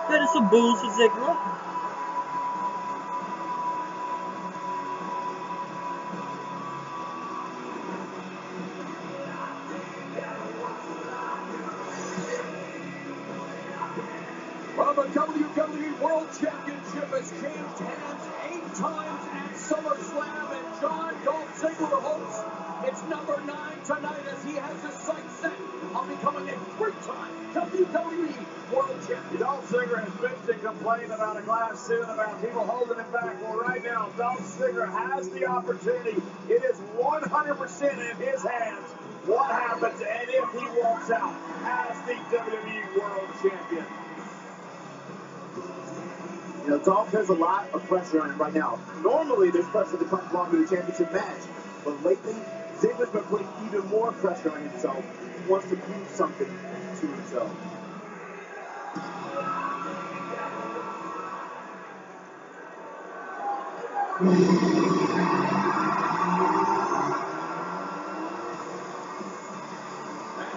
Getting some boos for Ziggler. Well, the WWE World Championship has changed hands 8 times at SummerSlam, and Dolph Ziggler hopes it's number 9 tonight as he has his sights set on becoming a 3-time WWE World Champion. Dolph Ziggler has bitched and complained about a glass ceiling, about people holding him back. Well, right now, Dolph Ziggler has the opportunity. It is 100% in his hands what happens and if he walks out as the WWE World Champion. You know, Dolph has a lot of pressure on him right now. Normally, there's pressure that comes along with a championship match. But lately, Ziggler's been putting even more pressure on himself. He wants to prove something to himself. And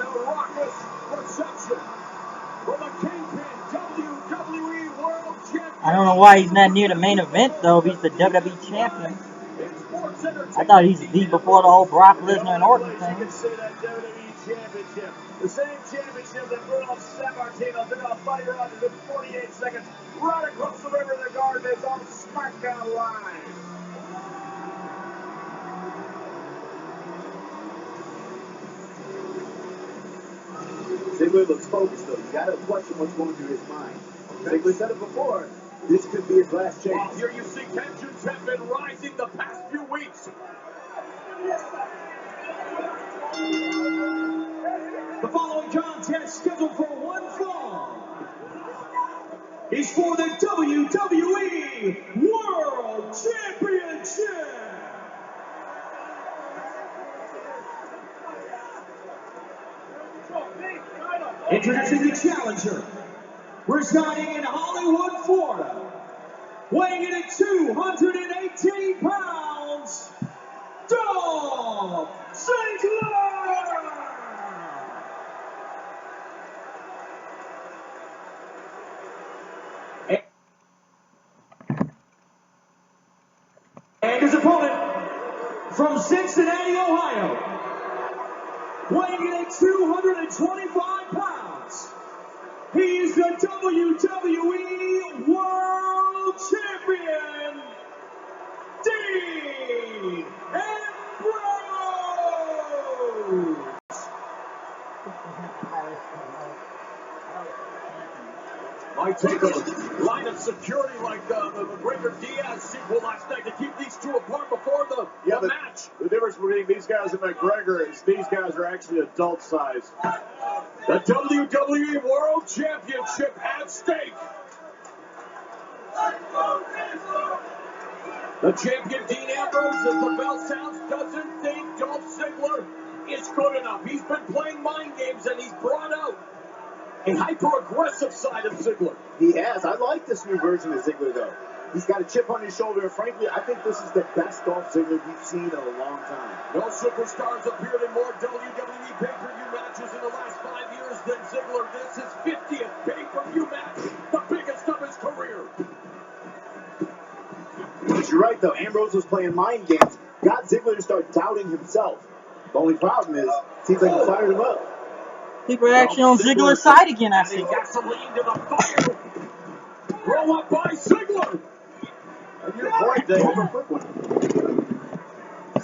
a raucous reception from the Kingpin WWE World Champion. I don't know why he's not near the main event, though, if he's the WWE champion. I thought he's the before the whole Brock Lesnar and Orton You thing. can see that WWE Championship. The same championship that Bruno Sammartino took off Fighter up in 48 seconds right across the river in the garden is on SmackDown Live. Ziggler looks focused, though. You got to question what's going through his mind. Ziggler said it before. This could be his last chance. Here you see tensions have been rising the past few weeks. The following contest scheduled for one fall is for the WWE World Championship. Introducing the challenger, residing in Hollywood, Florida, weighing in at 218 pounds, Dolph Ziggler! And his opponent from Cincinnati, Ohio, weighing in at 225 pounds, he is the WWE World Champion, Dean Ambrose! Might take a line of security like the McGregor Diaz sequel last night to keep these two apart before the match. The difference between these guys and McGregor is these guys are actually adult size. The WWE World Championship at stake. The champion Dean Ambrose, as the bell sounds, doesn't think Dolph Ziggler is good enough. He's been playing mind games and he's brought out a hyper-aggressive side of Ziggler. He has. I like this new version of Ziggler, though. He's got a chip on his shoulder, and frankly, I think this is the best Dolph Ziggler we've seen in a long time. No superstars appeared in more WWE pay-per-view matches in the last 5 years than Ziggler. This is 50th pay-per-view match, the biggest of his career. But you're right, though. Ambrose was playing mind games. Got Ziggler to start doubting himself. The only problem is, it seems like he fired him up. People are actually on Ziggler's side again, I see. Gasoline to the fire. Throw up by Ziggler. And your point, Dave.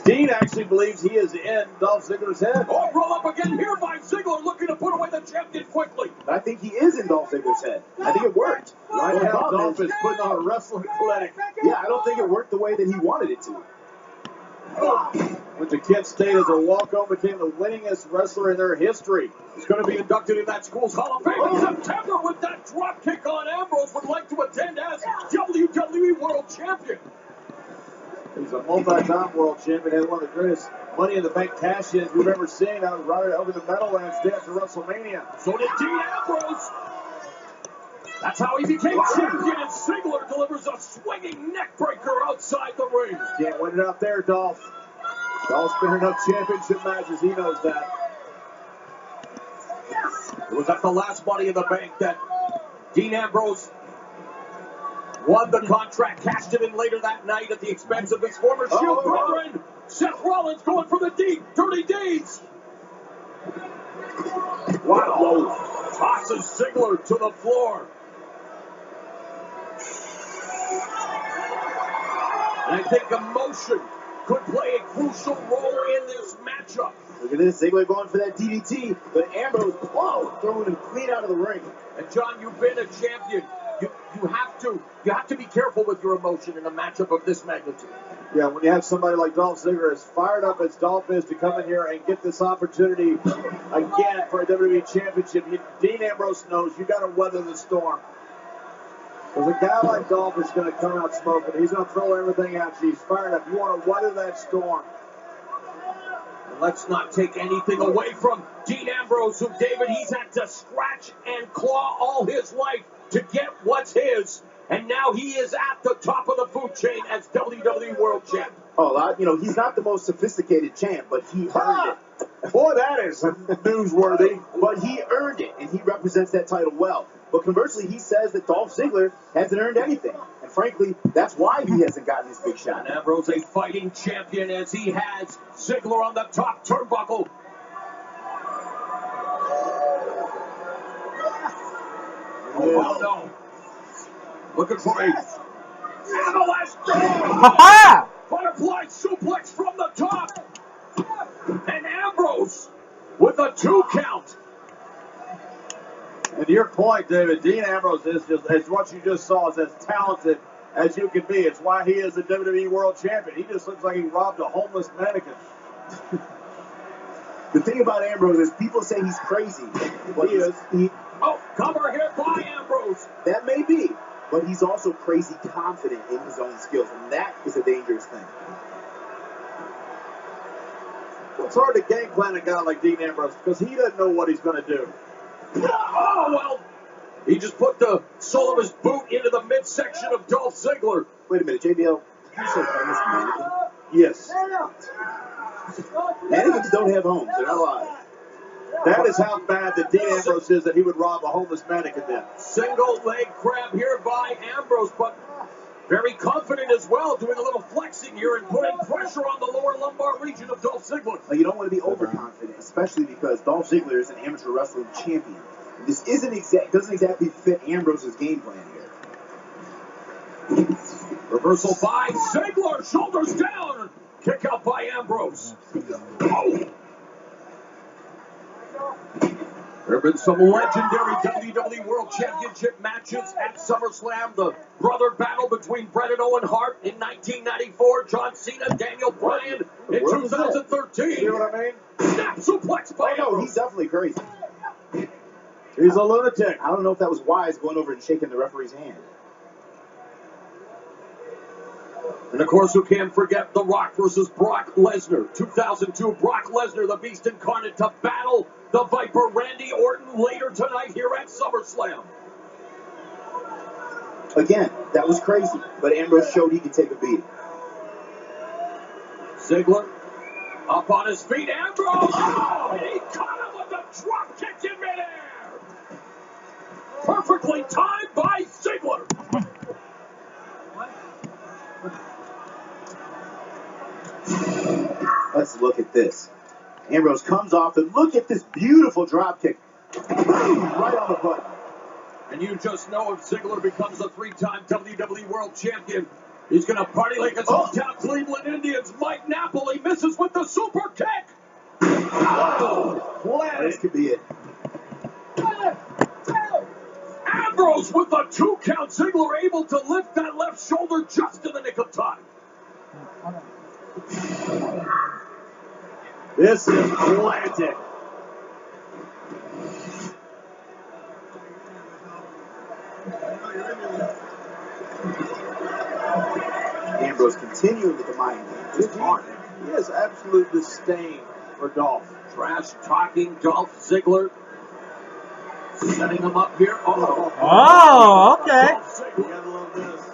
Dean actually believes he is in Dolph Ziggler's head. Oh, roll up again here by Ziggler, looking to put away the champion quickly. I think he is in Dolph Ziggler's head. I think it worked. Right now, Dolph is putting on a wrestling clinic. Yeah, I don't think it worked the way that he wanted it to. Went to Kent State as a walk-on, became the winningest wrestler in their history. He's going to be inducted in that school's Hall of Fame in September with that drop kick on Ambrose. Would like to attend as WWE World Champion. He's a multi-time world champion, had one of the greatest Money in the Bank cash-ins we've ever seen out right over the Meadowlands day after WrestleMania. So did Dean Ambrose. That's how he became champion, and Ziggler delivers a swinging neckbreaker outside the ring. Can't win it out there, Dolph. Dolph's been in enough championship matches, he knows that. It was at the last Money in the Bank that Dean Ambrose won the contract, cashed it in later that night at the expense of his former Shield brethren. Seth Rollins going for the deep, dirty deeds. Wow. Tosses Ziggler to the floor. And I think emotion could play a crucial role in this matchup. Look at this, Ziggler going for that DDT, but Ambrose, throwing him clean out of the ring. And John, you've been a champion. You have to be careful with your emotion in a matchup of this magnitude. Yeah, when you have somebody like Dolph Ziggler as fired up as Dolph is to come in here and get this opportunity again for a WWE Championship, Dean Ambrose knows you got to weather the storm. Because a guy like Dolph is going to come out smoking. He's going to throw everything at you. He's fired up. You want to weather that storm. And let's not take anything away from Dean Ambrose, who, David, he's had to scratch and claw all his life to get what's his. And now he is at the top of the food chain as WWE World Champ. Oh, he's not the most sophisticated champ, but he earned it. Boy, that is newsworthy. But he earned it, and he represents that title well. But conversely, he says that Dolph Ziggler hasn't earned anything. And frankly, that's why he hasn't gotten his big shot. And Ambrose, a fighting champion, as he has Ziggler on the top turnbuckle. Oh, no. Looking for a avalanche. Butterfly suplex from the top. And Ambrose with a 2 count. And to your point, David, Dean Ambrose is just, as what you just saw, is as talented as you can be. It's why he is the WWE World Champion. He just looks like he robbed a homeless mannequin. The thing about Ambrose is people say he's crazy. But He is. Cover here by Ambrose. That may be, but he's also crazy confident in his own skills, and that is a dangerous thing. Well, it's hard to game plan a guy like Dean Ambrose because he doesn't know what he's going to do. Oh, well, he just put the sole of his boot into the midsection of Dolph Ziggler. Wait a minute, JBL, did you say homeless mannequin? Yes. Mannequins don't have homes, they're not alive. That is how bad that Dean Ambrose is that he would rob a homeless mannequin then. Single leg crab here by Ambrose, but very confident as well, doing a little flexing here and putting pressure on the lower lumbar region of Dolph Ziggler. Well, you don't want to be overconfident, especially because Dolph Ziggler is an amateur wrestling champion. This doesn't exactly fit Ambrose's game plan here. Reversal by Ziggler, shoulders down. Kick out by Ambrose. Oh. There have been some legendary WWE World Championship matches at SummerSlam. The brother battle between Bret and Owen Hart in 1994. John Cena, Daniel Bryan in 2013. See what I mean? Snap suplex by No, Ambrose. he's definitely crazy. He's a lunatic. I don't know if that was wise going over and shaking the referee's hand. And of course, who can forget The Rock versus Brock Lesnar. 2002, Brock Lesnar, the Beast Incarnate, to battle the Viper Randy Orton later tonight here at SummerSlam. Again, that was crazy, but Ambrose showed he could take a beating. Ziggler up on his feet. Ambrose! Oh, and he caught him with a drop kick in midair. Perfectly timed by Ziggler. Let's look at this. Ambrose comes off, and look at this beautiful drop kick. Right on the button. And you just know if Ziggler becomes a 3-time WWE World Champion, he's going to party like his hometown Cleveland Indians. Mike Napoli misses with the super kick. Oh, This could be it. Ambrose with the 2 count. Ziggler able to lift that left shoulder just in the nick of time. This is planted. Ambrose continuing with the mind game. Just on him. He has absolute disdain for Dolph. Trash talking Dolph Ziggler. Setting him up here. Oh, okay. Dolph You Ziggler. gotta love this.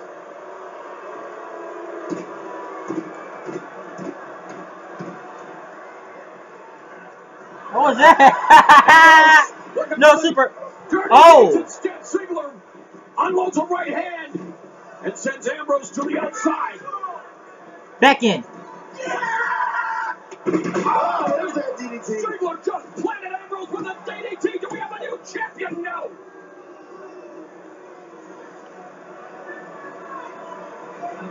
What was that? No super. Oh. Instead, Ziggler unloads a right hand and sends Ambrose to the outside. Back in. Oh, there's that DDT. Ziggler just planted Ambrose with a DDT. Do we have a new champion? No.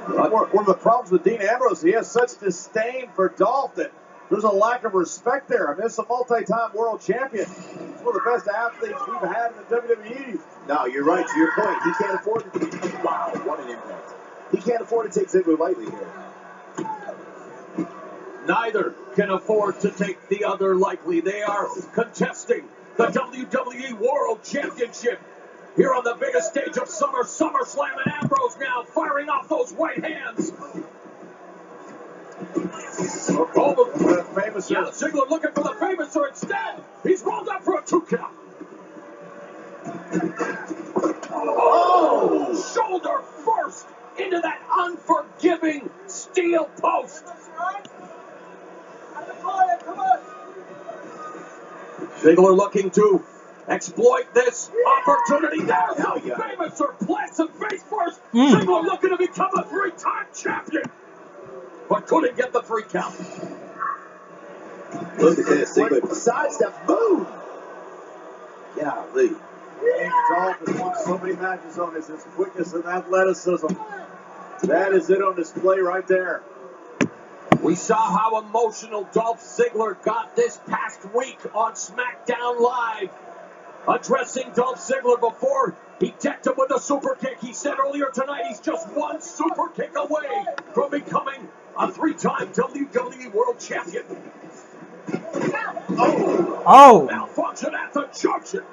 One of the problems with Dean Ambrose, he has such disdain for Dolph that there's a lack of respect there. I mean, it's a multi-time world champion. He's one of the best athletes we've had in the WWE. No, you're right. To your point, he can't afford to. Wow, what an impact! He can't afford to take Ziggler lightly here. Neither can afford to take the other lightly. They are contesting the WWE World Championship here on the biggest stage of SummerSlam, and Ambrose now firing off those right hands. Famous. Yeah, Ziggler looking for the Famouser instead. He's rolled up for a 2 count. Oh! Shoulder first into that unforgiving steel post. Ziggler looking to exploit this opportunity. There's the Famouser plants and face first. Ziggler looking to become a 3-time champion, but couldn't get the 3 count. Look at this. Ziggler sidestep. Boom. Golly. Dolph has won so many matches on his quickness and athleticism. That is it on display right there. We saw how emotional Dolph Ziggler got this past week on SmackDown Live. Addressing Dolph Ziggler before he decked him with a super kick. He said earlier tonight he's just one super kick away from becoming a 3-time WWE World Champion. Oh! Malfunction at the junction.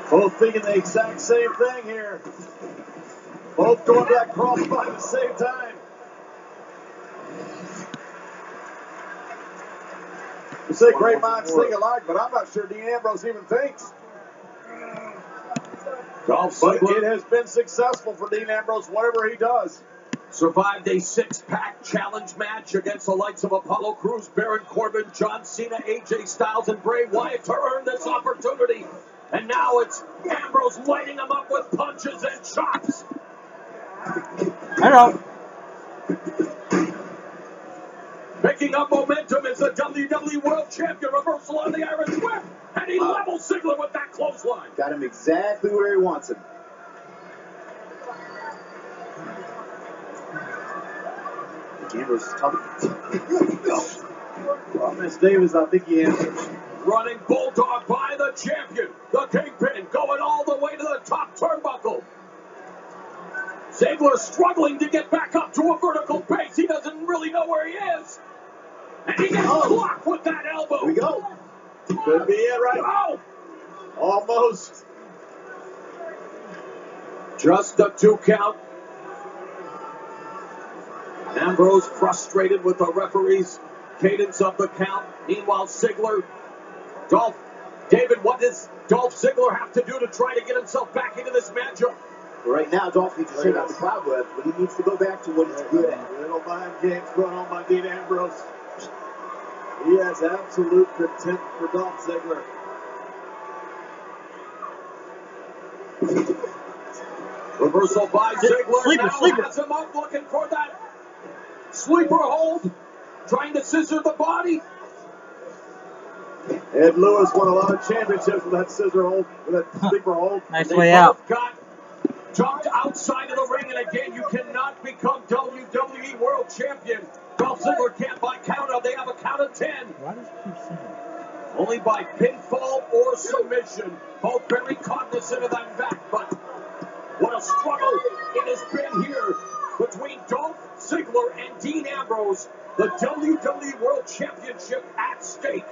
Both thinking the exact same thing here. Both going to that crossbody at the same time. You say great minds think alike, but I'm not sure Dean Ambrose even thinks. Dolph But Ziggler it has been successful for Dean Ambrose, whatever he does. survived a 6-pack challenge match against the likes of Apollo Crews, Baron Corbin, John Cena, AJ Styles, and Bray Wyatt to earn this opportunity. And now it's Ambrose lighting him up with punches and chops. Hello. Picking up momentum is the WWE World Champion. Reversal on the Irish Whip. And he levels Ziggler with that clothesline. Got him exactly where he wants him. Ambrose is tough. Well, Miss Davis, I think he answers. Running Bulldog by the champion. The Kingpin going all the way to the top turnbuckle. Ziggler struggling to get back up to a vertical pace. He doesn't really know where he is. And he gets blocked with that elbow. Here we go. Could be it right now. Almost. Just a 2 count. Ambrose frustrated with the referee's cadence of the count. Meanwhile, Ziggler, David, what does Dolph Ziggler have to do to try to get himself back into this matchup? Right now, Dolph needs to shake out the cobweb, but he needs to go back to what he's good at. Little mind games going on by Dean Ambrose. He has absolute contempt for Dolph Ziggler. Reversal by Ziggler. Sleeper. Has him up looking for that sleeper hold. Trying to scissor the body. Ed Lewis won a lot of championships with that scissor hold, with that sleeper hold. Nice They way both out. got jumped outside of the ring, and again, you cannot become WWE World Champion. Dolph Ziggler can't by count out. They have a count of 10. Why does he keep saying that? Only by pinfall or submission. Both very cognizant of that fact, but what a struggle it has been here between Dolph Ziggler and Dean Ambrose. The WWE World Championship at stake.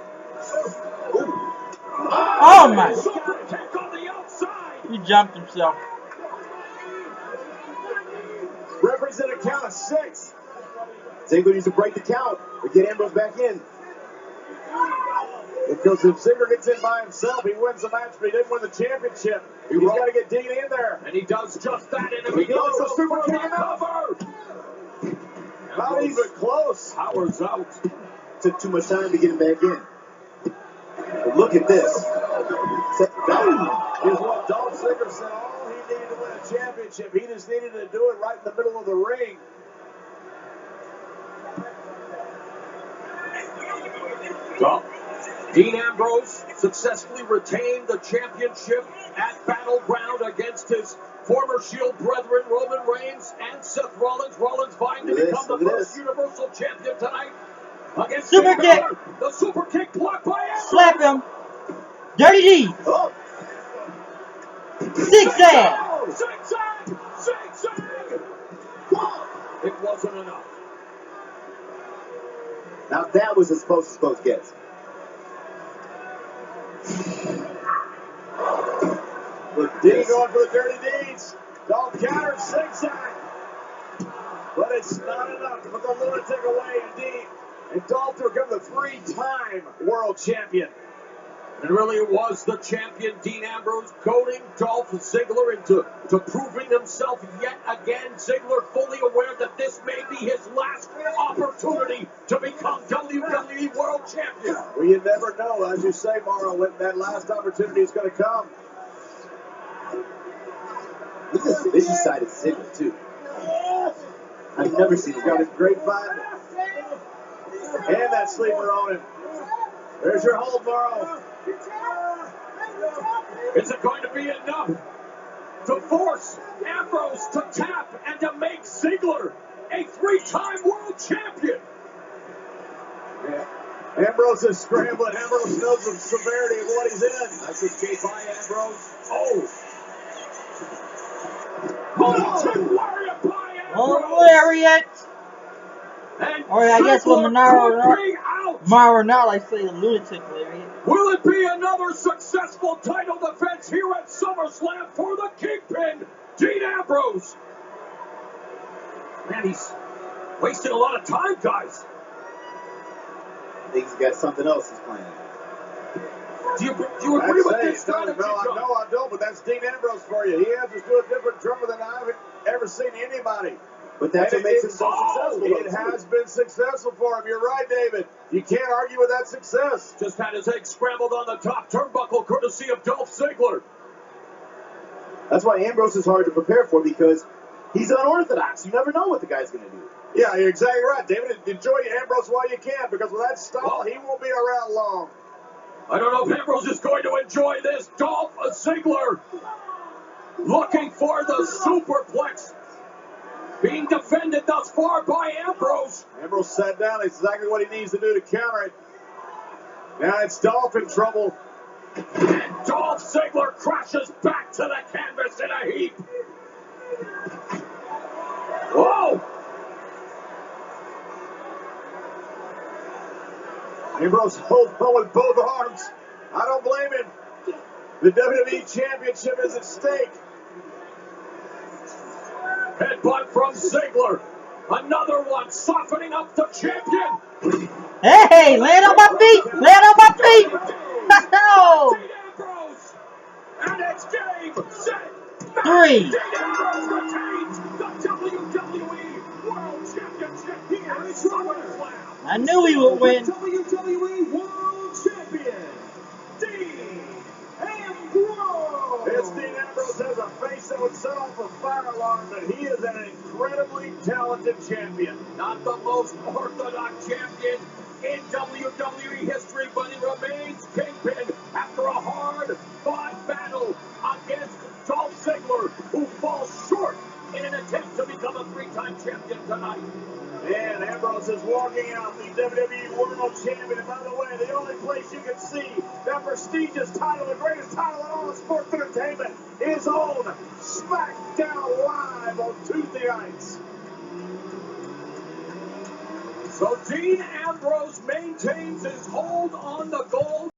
Oh my! Super kick on the outside. He jumped himself. Represent a count of 6. Ziggler needs to break the count or get Ambrose back in. Because if Ziggler gets in by himself, he wins the match, but he didn't win the championship. He's got to get Dean in there. And he does just that, and He goes, the super for kick the out. cover. Not even close. Powers out. Took too much time to get him back in. But look at this. That is what Dolph Ziggler said. All he needed to win a championship. He just needed to do it right in the middle of the ring. Dean Ambrose successfully retained the championship at Battleground against his former Shield brethren Roman Reigns and Seth Rollins. Rollins vying to become the first Universal Champion tonight against Super kick. The super kick blocked by Ambrose. Slap him. Dirty D. Oh. Zigzag. Zigzag! Zigzag! It wasn't enough. Now that was as close as close gets. Look, Dean going for the dirty deeds. Dolph countered zigzag. But it's not enough to put the lunatic away indeed. And Dolph to become the 3-time world champion. And really it was the champion Dean Ambrose goading Dolph Ziggler into proving himself yet again. Ziggler fully aware that this may be his last opportunity to become WWE World Champion. Well, you never know, as you say, Mauro, when that last opportunity is going to come. Look at this vicious side of Ziggler, too. I've never seen him. He's got a great vibe. And that sleeper on him. There's your hold, Mauro. Is it going to be enough to force Ambrose to tap and to make Ziggler a 3-time world champion? Yeah. Ambrose is scrambling. Ambrose knows the severity of what he's in. That's a escape by Ambrose. Oh! Lunatic Lariat by Ambrose! Oh, Lariat! Or I guess what Mauro say the lunatic Lariat. Will it be another successful title defense here at SummerSlam for the Kingpin, Dean Ambrose? Man, he's wasting a lot of time, guys. I think he's got something else he's planning. Do you agree with this strategy, John? No, I don't, but that's Dean Ambrose for you. He answers to a different drummer than I've ever seen anybody. But that's what makes him so successful. It has been successful for him. You're right, David. You can't argue with that success. Just had his egg scrambled on the top turnbuckle, courtesy of Dolph Ziggler. That's why Ambrose is hard to prepare for, because he's unorthodox. You never know what the guy's going to do. Yeah, you're exactly right, David. Enjoy Ambrose while you can, because with that style, he won't be around long. I don't know if Ambrose is going to enjoy this. Dolph Ziggler looking for the superplex. Being defended thus far by Ambrose. Ambrose sat down. It's exactly what he needs to do to counter it. Now it's Dolph in trouble. And Dolph Ziggler crashes back to the canvas in a heap. Whoa! Ambrose holds on with both arms. I don't blame him. The WWE Championship is at stake. Headbutt from Ziggler. Another one softening up the champion. Hey, land on my feet! Land on my feet! No! Dean Ambrose. And it's game, set, match. 3. Dean Ambrose retains the WWE World Championship here at SummerSlam. I knew he would win. WWE World Champion, Dean Ambrose. It's Dean Ambrose has a face that would set off a fire alarm, but he is an incredibly talented champion. Not the most orthodox champion in WWE history, but he remains Kingpin after a hard-fought battle against Dolph Ziggler, who falls short in an attempt to become a 3-time champion tonight. And Ambrose is walking out the WWE World Champion. And by the way, the only place you can see that prestigious title, the greatest title in all of sports entertainment, is on SmackDown Live on Tuesday nights. So Dean Ambrose maintains his hold on the gold.